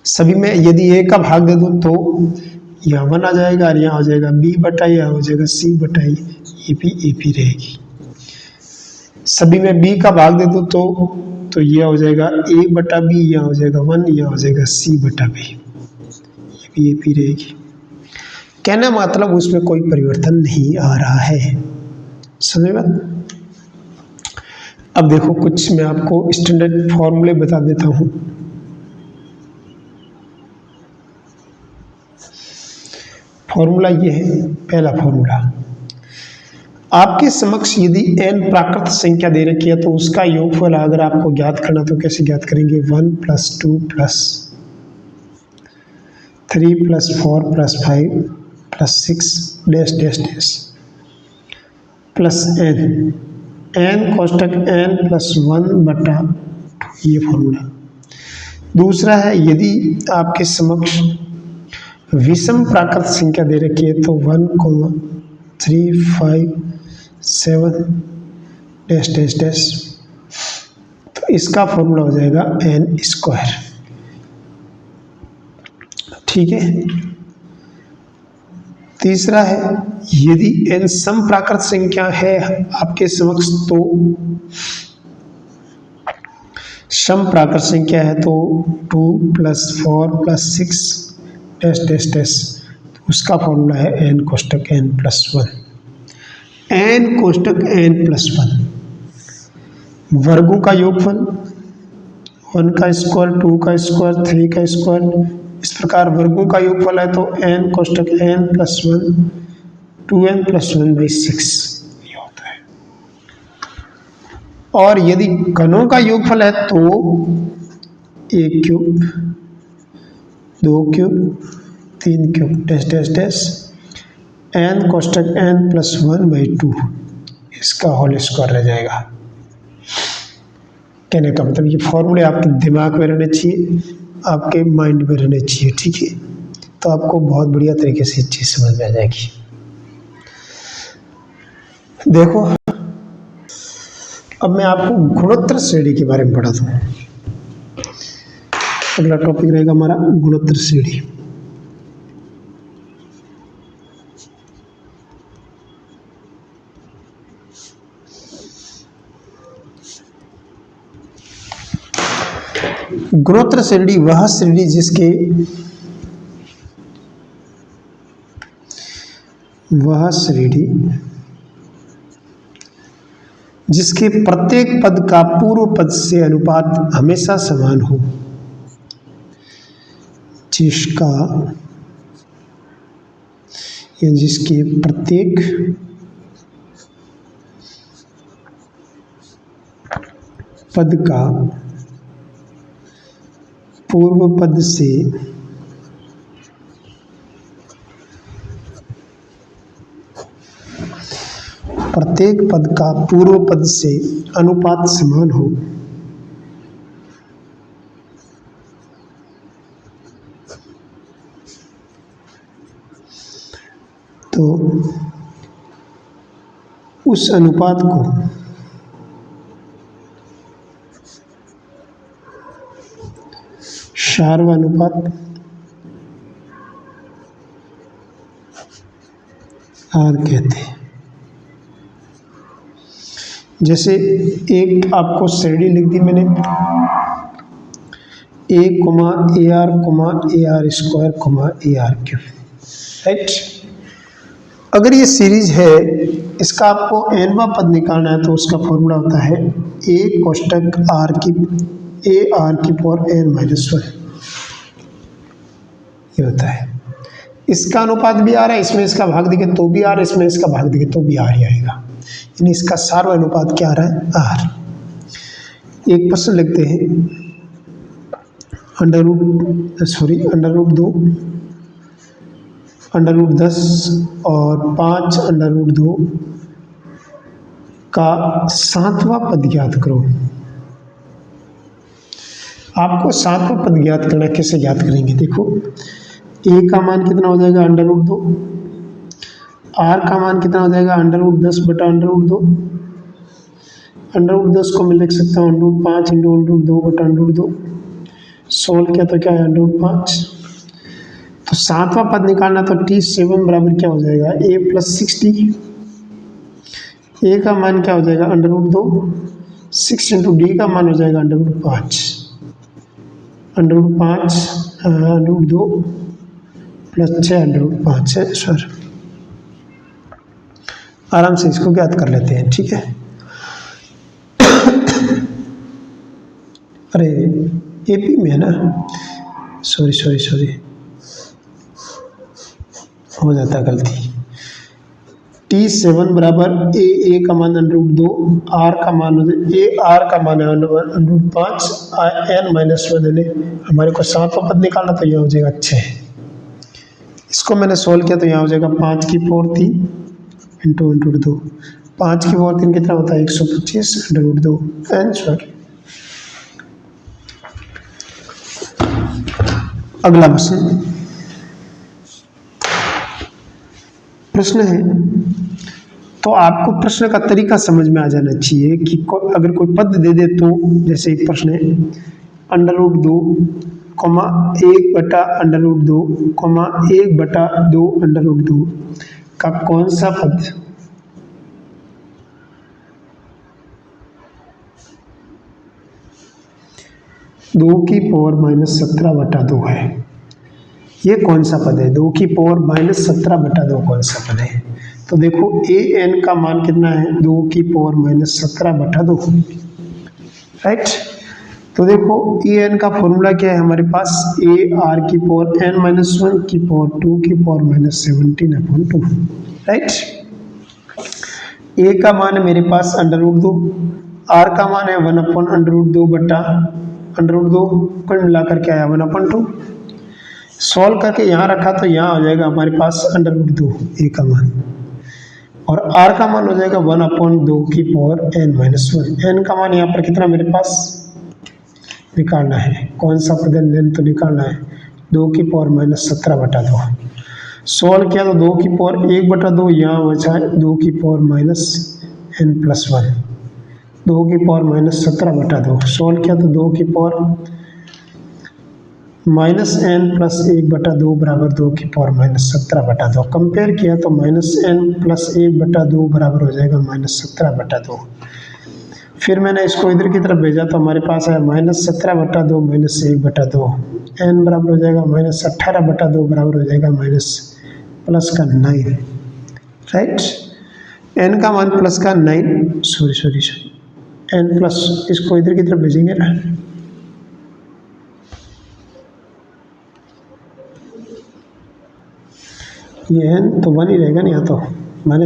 सभी में यदि ए का भाग दे दूं तो यहाँ 1 आ जाएगा और यहाँ हो जाएगा B/A, यहाँ हो जाएगा C/A, ये भी एपी रहेगी। सभी में B का भाग दे दूं तो ये हो जाएगा A/B, यहाँ हो जाएगा 1, यहाँ हो जाएगा C/B, ये भी एपी रहेगी। कहना मतलब उसमें कोई परिवर्तन नहीं आ रहा है। समझ बात? अब देखो कुछ मैं आपको स्टैंडर्ड फॉर्मूले बता देता हूँ। फॉर्मूला ये है, पहला फॉर्मूला, आपके समक्ष यदि n प्राकृत संख्या दे रखी है तो उसका योगफल अगर आपको ज्ञात करना तो कैसे ज्ञात करेंगे? 1 + 2 + 3 + 4 + 5 + 6 dash dash dash plus n कोष्टक n + 1/2, ये फॉर्मूला। दूसरा है यदि आपके समक्ष विषम प्राकृत संख्या दे रखी है तो 1, 3, 5, 7 डैश डैश डैश, तो इसका फॉर्मूला हो जाएगा n²। ठीक है। तीसरा है यदि n सम प्राकृत संख्या है आपके समक्ष तो सम प्राकृत संख्या है तो 2 + 4 + 6 डैश डैश डैश, तो उसका फॉर्मूला है एन कोष्टक एन प्लस वन। एन कोष्टक एन प्लस वन, वर्गों का योगफल, 1 का स्क्वायर, 2 का स्क्वायर, 3 का स्क्वायर, इस प्रकार वर्गों का योगफल है तो एन कोष्टक N plus one 2n plus 1/6 ये होता है। और यदि घनों का योगफल है तो 1 cube, 2 cube, 3 cube, dash dash dash N कोष्टक एन प्लस 1/2 इसका होल स्क्वायर रह जाएगा। कहने का मतलब ये फॉर्मूले आपके दिमाग में रहने चाहिए, आपके माइंड में रहने चाहिए, ठीक है, तो आपको बहुत बढ़िया तरीके से चीज़ समझ में आ जाएगी। देखो अब मैं आपको गुणोत्तर श्रेणी के बारे में पढ़ाता हूँ। अगला टॉपिक रहेगा हमारा गुणोत्तर श्रेणी। गुणोत्तर श्रेणी वह श्रेणी जिसके प्रत्येक पद का पूर्व पद से अनुपात हमेशा समान हो, जिसके प्रत्येक पद का पूर्व पद से प्रत्येक पद का पूर्व पद से अनुपात समान हो, तो उस अनुपात को सार्वनुपात आर कहते हैं। जैसे एक आपको श्रेणी लिख दी मैंने, a, AR square, AR cube, right. अगर ये सीरीज है, इसका आपको nवां पद निकालना है तो उसका फॉर्मूला होता है a कोष्टक r की पावर n-1, ये होता है। इसका अनुपात भी आ रहा है, इसमें इसका भाग देंगे तो भी आर, इसमें इसका भाग देंगे तो भी आर ही आएगा, यानी इसका सार्वनुपात क्या आ रहा है, आर। एक प्रश्न लिखते हैं, √10 और 5√2 का 7वां पद ज्ञात करो। आपको 7वां पद ज्ञात करना, कैसे ज्ञात करेंगे? देखो a का मान कितना हो जाएगा, √2, r का मान कितना हो जाएगा, √10 बटा √2, √10 को मैं लिख सकता हूँ √5 × √2 बटा √2, सोल्व किया तो क्या है, √5। तो 7वां पद निकालना तो t7 बराबर क्या हो जाएगा, a + 60, a का मान क्या हो जाएगा, √2, 6 × d का मान हो जाएगा √5, √2 + 6 √5 है सर। आराम से इसको ज्ञात कर लेते हैं, ठीक है। अरे एपी में है ना, सॉरी हो जाता है गलती। t7 बराबर a का मान √2, r का मान r का मान है √5, n-1 यानी हमारे को 7वां पद निकालना तो यह हो जाएगा 6। इसको मैंने सोल्व किया तो यहाँ हो जाएगा 5 की पावर 3 × √2, 5 की पावर 3 कितना होता है, 125 √2 आंसर। अगला प्रश्न है, तो आपको प्रश्न का तरीका समझ में आ जाना चाहिए कि अगर कोई पद दे दे तो, जैसे एक प्रश्न है √2, 1/√2, 1/2 का कौन सा पद 2 की पावर -17/2 है। ये कौन सा पद है? 2 की पावर -17/2 कौन सा पद है? तो देखो ए एन का मान कितना है? 2 की पावर -17/2, राइट। तो देखो ए एन का फॉर्मूला क्या है हमारे पास? ए आर की पावर n-1 की पावर 2 की पावर -17/2, राइट। ए का मान है मेरे पास √2, आर का मान है 1/√2 बटा √2, कुल मिलाकर क्या आया? 1/2। सॉल्व करके यहाँ रखा तो यहाँ हो जाएगा हमारे पास √2 ए का मान, और आर का मान हो जाएगा 1/2 की पावर n-1। एन का मान यहाँ पर कितना मेरे पास निकालना है? कौन सा पद एन तो निकालना है? 2 की पावर -17/2। सॉल्व किया तो 2 की पावर 1/2 यहाँ बचा है 2 की पावर -n+1, 2 की पावर -17/2। सॉल्व किया तो 2 की पावर -n+1/2 बराबर 2 की पावर -17/2। कंपेयर किया तो -n+1/2 बराबर हो जाएगा -17/2। फिर मैंने इसको इधर की तरफ भेजा तो हमारे पास है -17/2 -1/2, n बराबर हो जाएगा -18/2 बराबर हो जाएगा +9, राइट। n का मान +9, सॉरी n प्लस, इसको इधर की तरफ भेजेंगे ना, ये n तो 1 ही रहेगा ना, यहाँ तो -n+,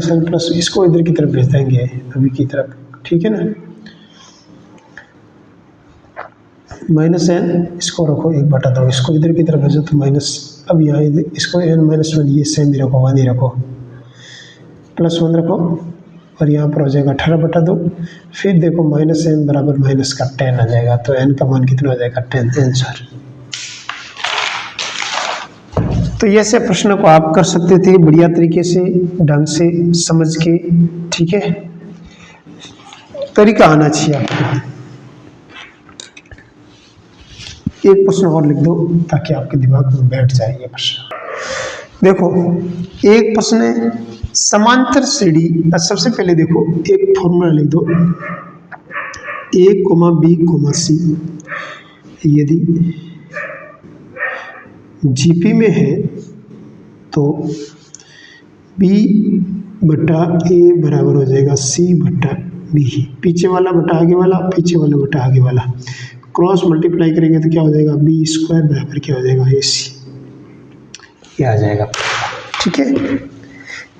इसको इधर की तरफ भेज देंगे अभी की तरफ, ठीक है ना। -n इसको रखो 1/2, इसको इधर की तरफ भेजो तो माइनस, अब यहाँ इसको n-1 ये सेम ही रखो, 1 ही रखो, +1 रखो, और यहाँ पर हो जाएगा 18/2। फिर देखो -n बराबर -10 आ जाएगा, तो n का मान कितना हो जाएगा? 10 आंसर। तो ये ऐसे प्रश्न को आप कर सकते थे बढ़िया तरीके से, ढंग से समझ के, ठीक है। तरीका आना चाहिए आपको। एक प्रश्न और लिख दो ताकि आपके दिमाग में बैठ जाए ये प्रश्न। देखो एक प्रश्न है समांतर श्रेणी। सबसे पहले देखो एक फॉर्मूला लिख दो, a, b, c यदि जीपी में है तो b/a बराबर हो जाएगा c/b, पीछे वाला बटा आगे वाला, पीछे वाला बटा आगे वाला, क्रॉस मल्टीप्लाई करेंगे तो क्या हो जाएगा? b² बराबर क्या हो जाएगा? ac, ये आ जाएगा, ठीक है।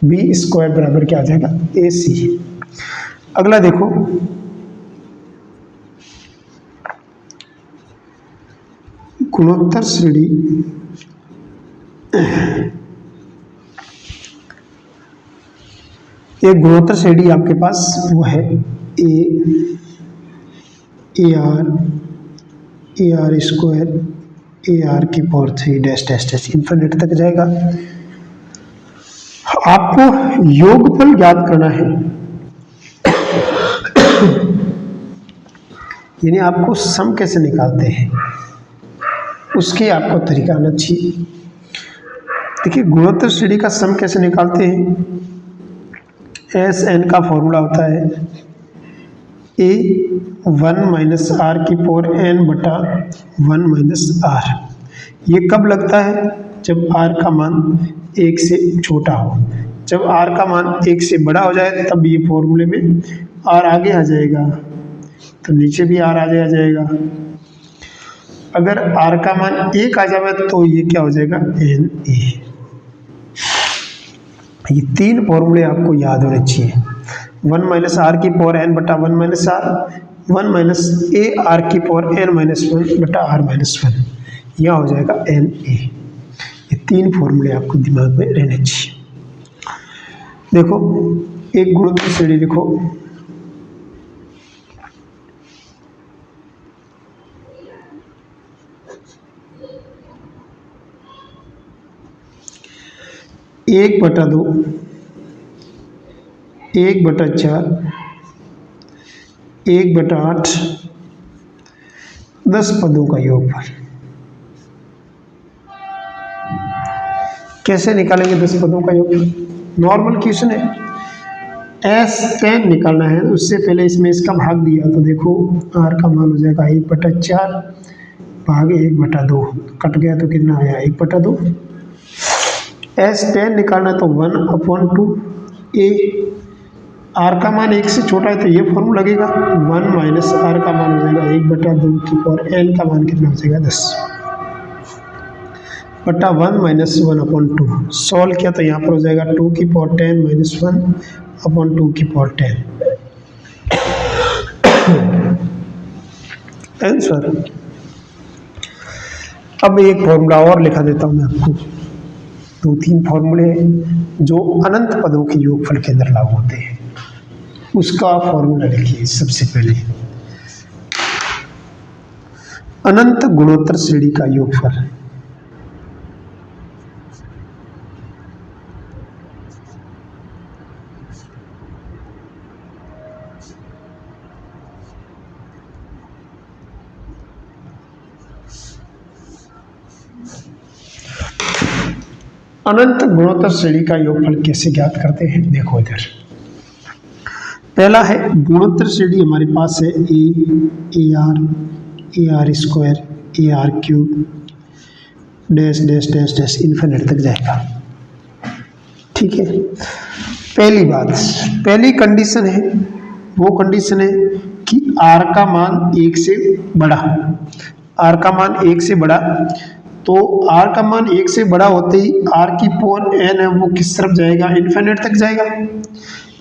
b² बराबर क्या आ जाएगा? ac। अगला देखो गुणोत्तर श्रेणी, एक गुणोत्तर श्रेणी आपके पास वो है ar की पावर 3 इन्फिनिट तक जाएगा। आपको योगफल ज्ञात करना है, यानी आपको सम कैसे निकालते हैं उसके आपको तरीका आना चाहिए। देखिए गुणोत्तर श्रेणी का सम कैसे निकालते हैं? Sn का फॉर्मूला होता है a1 - r की पावर n/1 - r। ये कब लगता है? जब r का मान 1 से छोटा हो। जब r का मान 1 से बड़ा हो जाए तब ये फॉर्मूले में r आगे आ जाएगा, तो नीचे भी r आगे आ जाएगा। अगर r का मान 1 आ जाए तो ये क्या हो जाएगा? na। ये 3 फॉर्मूले आपको याद होने चाहिए। 1 - r की power n/1 - r, 1 - a r की पावर n-1/r-1, यह हो जाएगा na। ये 3 फॉर्मूले आपको दिमाग में रहने चाहिए। देखो एक गुणोत्तर श्रेणी लिखो, एक बटा 2, 1/4, 1/8, 10 पदों का योगफल। कैसे निकालेंगे 10 पदों का योगफल? नॉर्मल क्वेश्चन है, S10 निकालना है। उससे पहले इसमें इसका भाग दिया तो देखो r का मान हो जाएगा 1/4 भाग 1/2, कट गया तो कितना आया? 1/2। एस 10 निकालना है तो 1/2 ए, आर का मान 1 से छोटा है तो ये फॉर्मूला लगेगा, 1 माइनस आर का मान हो जाएगा 1/2 की पावर एन का मान कितना हो जाएगा 10 बटा 1 माइनस 1/2। सॉल्व किया तो यहाँ पर हो जाएगा 2 की पावर 10 माइनस 1/2 की पावर 10 आंसर। अब एक फॉर्मूला और लिखा देता हूँ मैं आपको, 2-3 फॉर्मूले जो अनंत पदों के योगफल के अंदर लागू होते हैं, उसका फॉर्मूला लिखिए। सबसे पहले अनंत गुणोत्तर श्रेणी का योगफल, अनंत गुणोत्तर श्रेणी का योगफल कैसे ज्ञात करते हैं, देखो इधर। पहला है गुणोत्तर श्रेणी हमारे पास है A R square A R cube dash dash dash dash infinite तक जाएगा, ठीक है। पहली बात, पहली कंडीशन है, वो कंडीशन है कि आर का मान 1 से बड़ा, आर का मान 1 से बड़ा, तो आर का मान 1 से बड़ा होते ही आर की पावर एन है वो किस तरफ जाएगा, इन्फिनिट तक जाएगा।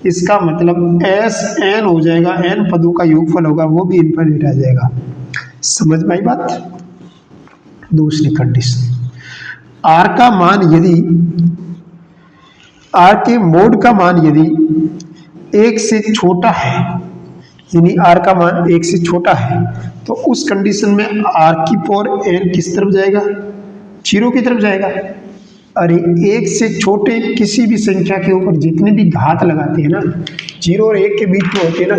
इसका मतलब एस एन हो जाएगा, एन पदों का योगफल होगा वो भी इन्फिनिट आ जाएगा। समझ में आई बात। दूसरी कंडीशन, आर का मान यदि, आर के मोड का मान यदि 1 से छोटा है, यानी आर का मान 1 से छोटा है, तो उस कंडीशन में आर की पावर एन किस तरफ जाएगा, 0 की तरफ जाएगा। अरे 1 से छोटे किसी भी संख्या के ऊपर जितने भी घात लगाते हैं ना, 0 और 1 के बीच में होते हैं ना,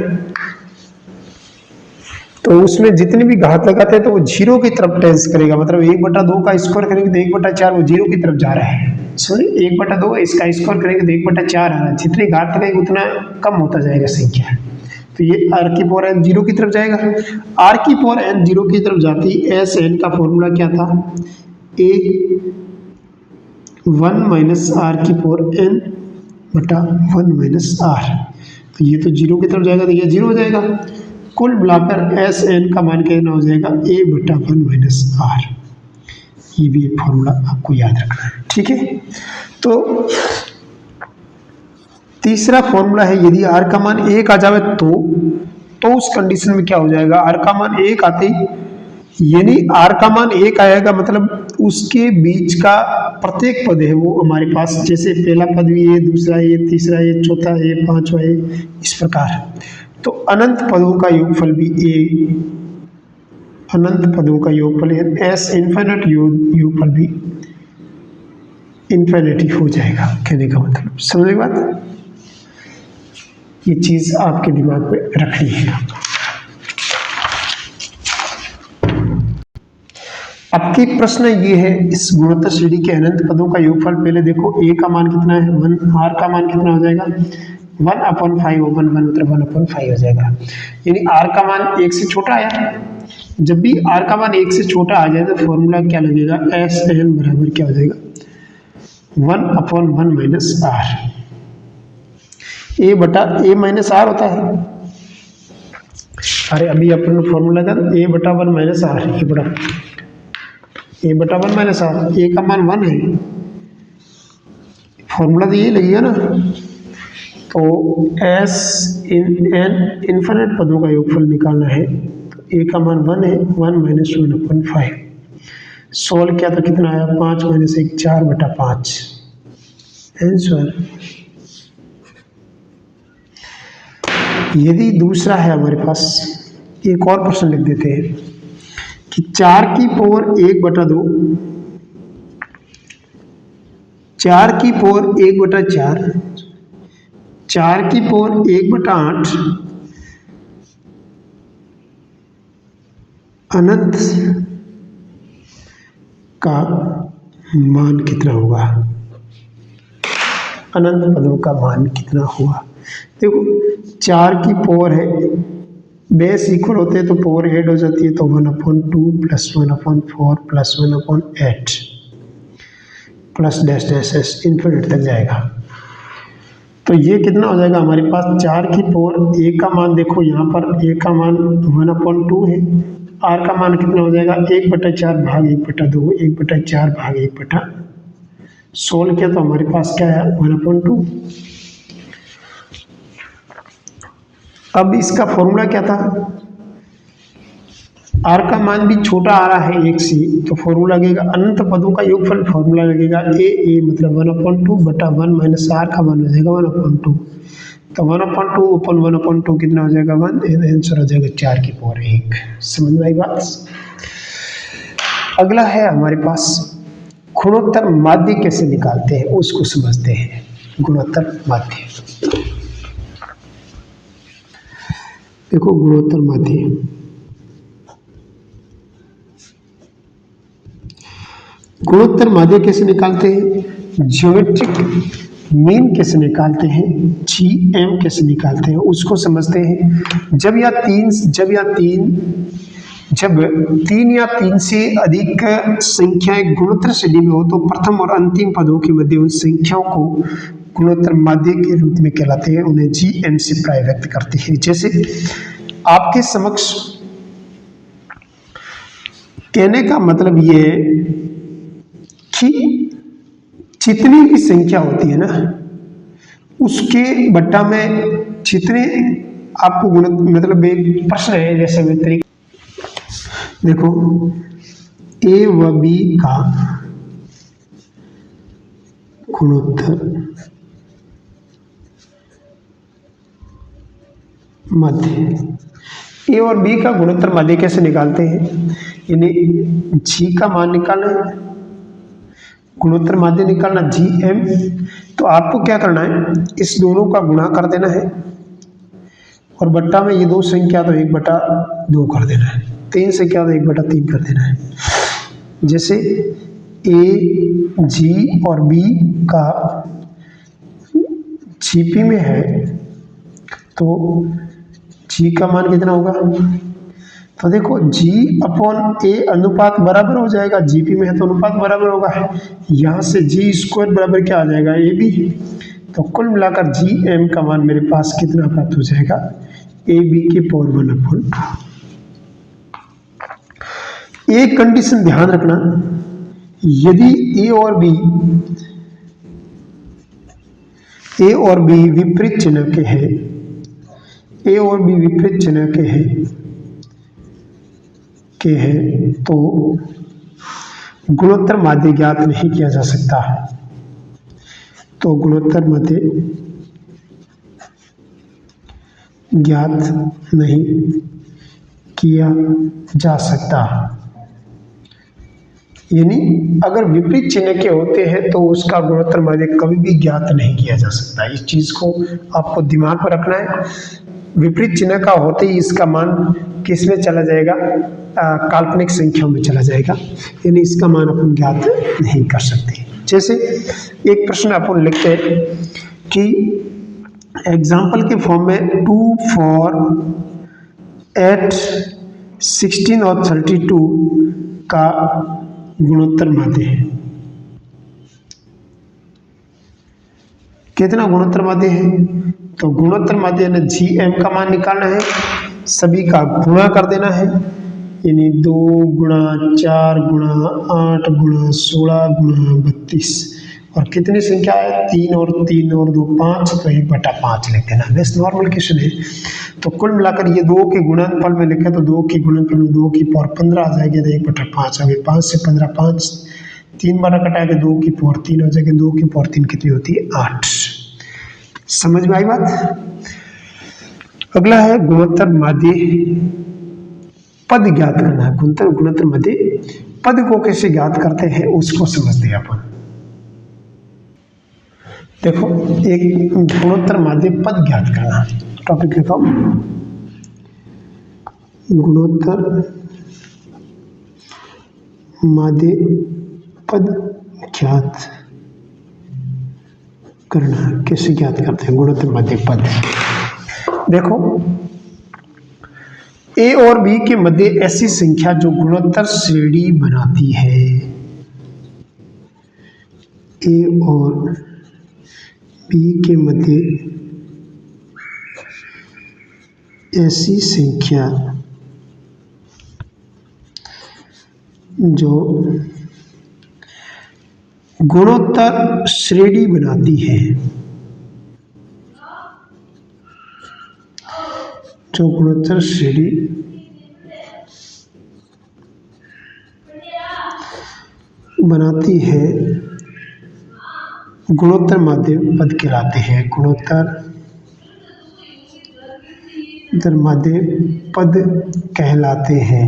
तो उसमें जितने भी घात लगाते हैं तो वो 0 की तरफ टेंस करेगा। मतलब 1/2 का स्क्वायर करेंगे तो 1/4 वो 0 की तरफ जा रहा है। सॉरी 1/2 इसका स्क्वायर करेंगे तो 1/4 आ रहा है। जितने घात लगाएंगे उतना कम होता जाएगा संख्या। तो ये आर की पावर एन 0 की तरफ जाएगा। आर की पावर एन 0 की तरफ जाती, एस एन का फॉर्मूला क्या था, ए 1 माइनस आर की पावर एन बटा 1 माइनस आर। तो ये तो 0 की तरफ जाएगा तो ये 0 हो जाएगा। कुल मिलाकर एस एन का मान कितना हो जाएगा, ए बटा 1 माइनस आर। ये भी एक फॉर्मूला आपको याद रखना है, ठीक है। तो तीसरा फॉर्मूला है, यदि आर का मान 1 आ जाए तो उस कंडीशन में क्या हो जाएगा, आर का मान 1 आते ही, यानी आर का मान 1 आएगा मतलब उसके बीच का प्रत्येक पद है वो हमारे पास, जैसे पहला पद भी है, दूसरा ये, तीसरा ये, चौथा ये, पांचवा ये, इस प्रकार। तो अनंत पदों का योगफल भी ए, अनंत पदों का योगफल है एस इन्फिनिट योगफल भी इन्फिनिटी हो जाएगा। कहने का मतलब समझ बात, ये चीज आपके दिमाग में रखनी है। आपकी प्रश्न ये है, इस गुणोत्तर श्रेणी के अनंत पदों का योगफल, पहले देखो ए का मान कितना है 1, आर का मान कितना हो जाएगा 1/5, 1 मतलब 1/5 हो जाएगा। यानी आर का मान 1 से छोटा आया। जब भी आर का मान 1 से छोटा आ जाए तो फॉर्मूला क्या लगेगा, एस एन बराबर क्या हो जाएगा 1/1 माइनस आर। ए बटा ए माइनस आर होता है। अरे अभी अपन फॉर्मूला था ए बटा 1 माइनस आर, ये बड़ा ए बटा 1 माइनस आर, ए का मान 1 है, फॉर्मूला तो ये लगेगा ना। तो एस इन एन इन्फिनिट पदों का योगफल निकालना है, तो ए का मान 1 है, 1 माइनस 1/5। सोल्व किया तो कितना आया, 5 माइनस 1 4/5 आंसर। यदि दूसरा है हमारे पास, एक और प्रश्न लिख देते हैं कि 4 की पावर 1/2, 4 की पावर 1/4, 4 की पावर 1/8 अनंत का मान कितना होगा, अनंत पदों का मान कितना होगा। देखो 4 की पावर है, बेस इक्वल होते हैं तो पावर ऐड हो जाती है, तो 1/2 + 1/4 + 1/8 plus dash dash S infinite तक जाएगा। तो ये कितना हो जाएगा हमारे पास 4 की पावर ए का मान, देखो यहाँ पर ए का मान 1/2 है, आर का मान कितना हो जाएगा 1/4 भाग 1/2, 1/4 भाग 1/, सोल्व किया तो हमारे पास क्या है 1/2। अब इसका फॉर्मूला क्या था, आर का मान भी छोटा आ रहा है 1 से, तो फॉर्मूला लगेगा अनंत पदों का योगफल, फॉर्मूला लगेगा ए मतलब 1/2/1 माइनस आर का मान हो जाएगा 1/2, तो 1/2 कितना हो जाएगा 1, आंसर हो जाएगा 4 की पावर 1। समझ में आई बात। अगला है हमारे पास गुणोत्तर माध्य कैसे निकालते हैं उसको समझते हैं। गुणोत्तर माध्य, देखो गुणोत्तर माध्य, गुणोत्तर माध्य कैसे निकालते हैं, ज्योमेट्रिक मीन कैसे निकालते हैं, जीएम कैसे निकालते हैं उसको समझते हैं। जब तीन या तीन से अधिक संख्याएं गुणोत्तर श्रेणी में हो तो प्रथम और अंतिम पदों के मध्य उन संख्याओं को गुणोत्तर माध्य के रूप में कहलाते हैं, उन्हें जीएम से प्राय व्यक्त करते हैं। जैसे आपके समक्ष कहने का मतलब ये कि जितनी भी संख्या होती है ना उसके बट्टा में जितने आपको गुण, मतलब एक प्रश्न है जैसे मैं तरीके, देखो ए व बी का गुणोत्तर माध्य, ए और बी का गुणोत्तर माध्य कैसे निकालते हैं, यानी जी का मान निकालना है, गुणोत्तर माध्य निकालना जीएम, तो आपको क्या करना है इस दोनों का गुणा कर देना है और बट्टा में ये दो संख्या तो 1/2 कर देना है, तीन संख्या तो 1/3 कर देना है। जैसे ए जी और बी का जीपी में है तो जी का मान कितना होगा, तो देखो जी अपॉन ए अनुपात बराबर हो जाएगा, जीपी में है तो अनुपात बराबर होगा, यहाँ से जी स्क्वायर बराबर क्या आ जाएगा ए बी, तो कुल मिलाकर जी एम का मान मेरे पास कितना प्राप्त हो जाएगा ए बी की पावर 1/2। एक कंडीशन ध्यान रखना, यदि ए और बी विपरीत चिन्ह के हैं, ए और बी विपरीत चिन्ह के हैं तो गुणोत्तर माध्य ज्ञात नहीं किया जा सकता है, तो गुणोत्तर माध्य ज्ञात नहीं किया जा सकता। यानी अगर विपरीत चिन्ह के होते हैं तो उसका गुणोत्तर माध्य कभी भी ज्ञात नहीं किया जा सकता। इस चीज को आपको दिमाग पर रखना है। विपरीत चिन्ह का होते ही इसका मान किस में चला जाएगा, काल्पनिक संख्याओं में चला जाएगा, यानी इसका मान अपन ज्ञात नहीं कर सकते। जैसे एक प्रश्न अपन लिखते हैं कि एग्जाम्पल के फॉर्म में 2, 4, 8, 16 और 32 का गुणोत्तर माध्य है। कितना गुणोत्तर माध्य है, तो गुणोत्तर माध्य ने जी एम का मान निकालना है, सभी का गुणा कर देना है, यानी 2 गुणा 4 गुणा 8 गुणा 16 गुणा 32, और कितनी संख्या है 3 और 3 और 2 5, तो 1/5 लिख देना। वैसे नॉर्मल क्वेश्चन है, तो कुल मिलाकर ये 2 के गुणनफल में लिखे तो 2 के गुणनफल में 2 की पावर 15 आ जाएगी, तो 1/5 आ गई। 5 से 15 5, 3 बार कटाएगा 2 की पावर 3 हो जाएगी, 2 की पावर 3 कितनी होती है 8। समझ में आई बात। अगला है गुणोत्तर माध्य पद ज्ञात करना है। गुणोत्तर माध्य पद को कैसे ज्ञात करते हैं उसको समझते हैं अपन। देखो एक गुणोत्तर माध्य पद ज्ञात करना, टॉपिक लिखो गुणोत्तर माध्य पद ज्ञात करना। कैसे ज्ञात करते हैं गुणोत्तर माध्य पद। देखो ए और बी के मध्य ऐसी संख्या जो गुणोत्तर श्रेणी बनाती है, ए और बी के मध्य ऐसी संख्या जो गुणोत्तर श्रेणी बनाती है, जो गुणोत्तर श्रेणी बनाती है, गुणोत्तर माध्य पद कहलाते हैं। गुणोत्तर माध्य पद कहलाते हैं।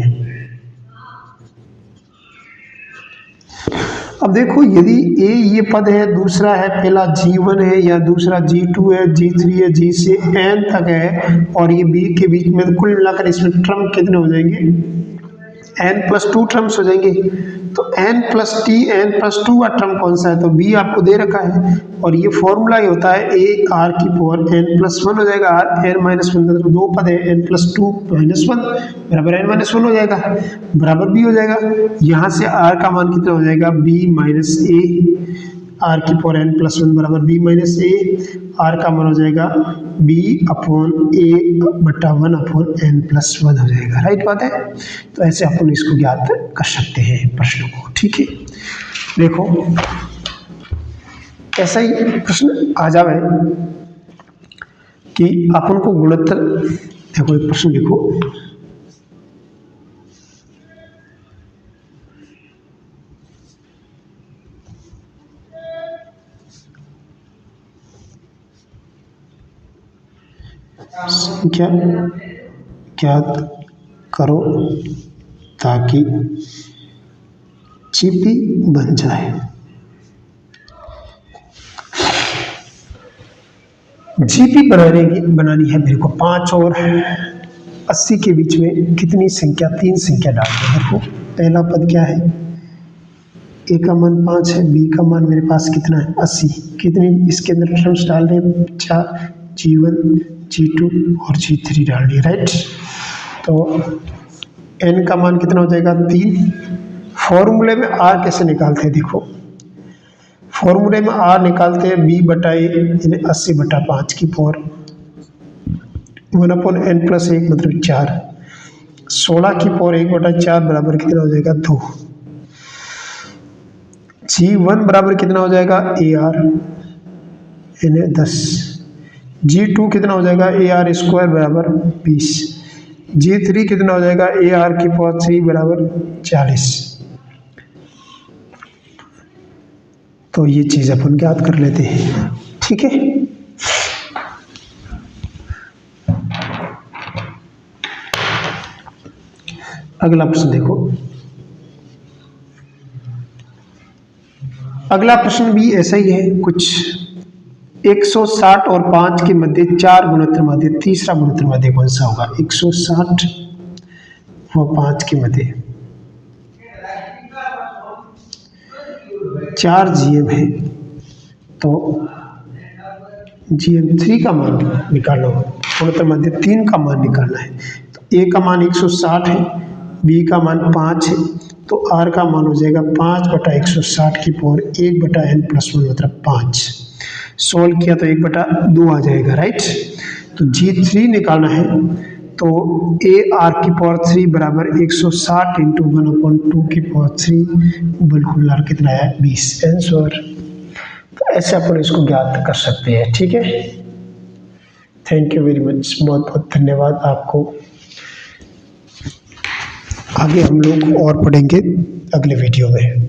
अब देखो, यदि ए ये पद है, दूसरा है, पहला G1 है या दूसरा G2 है, G3 है, G से N तक है, और ये B के बीच में, तो कुल मिलाकर इसमें टर्म कितने हो जाएंगे? N+2 टर्म्स हो जाएंगे। तो N+T N+2 का टर्म कौन सा है? तो B आपको दे रखा है, और ये फॉर्मूला ही होता है A R की पावर N+1 हो जाएगा। R N-1 मतलब दो पद है, N+2 -1 बराबर N-1 हो जाएगा, बराबर B हो जाएगा। यहाँ से R का मान कितना हो जाएगा? B माइनस A, R की पावर N+1 बराबर B माइनस A, R का मान हो जाएगा B अपॉन A बटा 1 अपॉन N+1 हो जाएगा। राइट बात है। तो ऐसे अपन इसको ज्ञात कर सकते हैं प्रश्न को। ठीक है, देखो ऐसा ही प्रश्न आ जावे कि अपन को गुणोत्तर, देखो एक प्रश्न लिखो, संख्या ज्ञात करो ताकि जीपी बन जाए। जीपी बनानी है मेरे को 5 और 80 के बीच में कितनी संख्या? 3 संख्या डालनी है। देखो पहला पद क्या है? ए का मान 5 है, बी का मान मेरे पास कितना है? 80। कितनी इसके अंदर टर्म्स डाल रहे हैं? 4, G1 G2 और G3 डाल दिए। राइट, तो n का मान कितना हो जाएगा? 3। फॉर्मूले में r कैसे निकालते हैं? देखो फॉर्मूले में r निकालते हैं b बटा a यानी 80 बटा 5 की पावर 1 अपॉन n+1 मतलब 4। 16 की पावर 1 बटा 4 बराबर कितना हो जाएगा? 2। G1 बराबर कितना हो जाएगा? AR यानी 10। G2 कितना हो जाएगा? AR स्क्वायर बराबर 20। G3 कितना हो जाएगा? AR की पावर 3 बराबर 40। तो ये चीज अपन ज्ञात कर लेते हैं। ठीक है, अगला प्रश्न देखो। अगला प्रश्न भी ऐसा ही है कुछ। 160 और 5 के मध्य 4 गुणोत्तर माध्य, तीसरा गुणोत्तर माध्य कौन सा होगा? 160 व 5 के मध्य 4 GM है, तो GM3 का मान निकालना हो, गुणोत्तर माध्य 3 का मान निकालना है। तो A का मान 160 है, B का मान 5 है, तो R का मान हो जाएगा 5 बटा 160 की पावर 1 बटा n+1 मतलब 5। सोल्व किया तो 1 बटा 2 आ जाएगा। राइट, तो G3 निकालना है, तो AR की पावर 3 बराबर 160 इंटू 1/2 की पावर 3 बिल्कुल कितना है? 20 आंसर। तो ऐसे अपन इसको ज्ञात कर सकते हैं। ठीक है, थैंक यू वेरी मच, बहुत बहुत धन्यवाद आपको। आगे हम लोग और पढ़ेंगे अगले वीडियो में।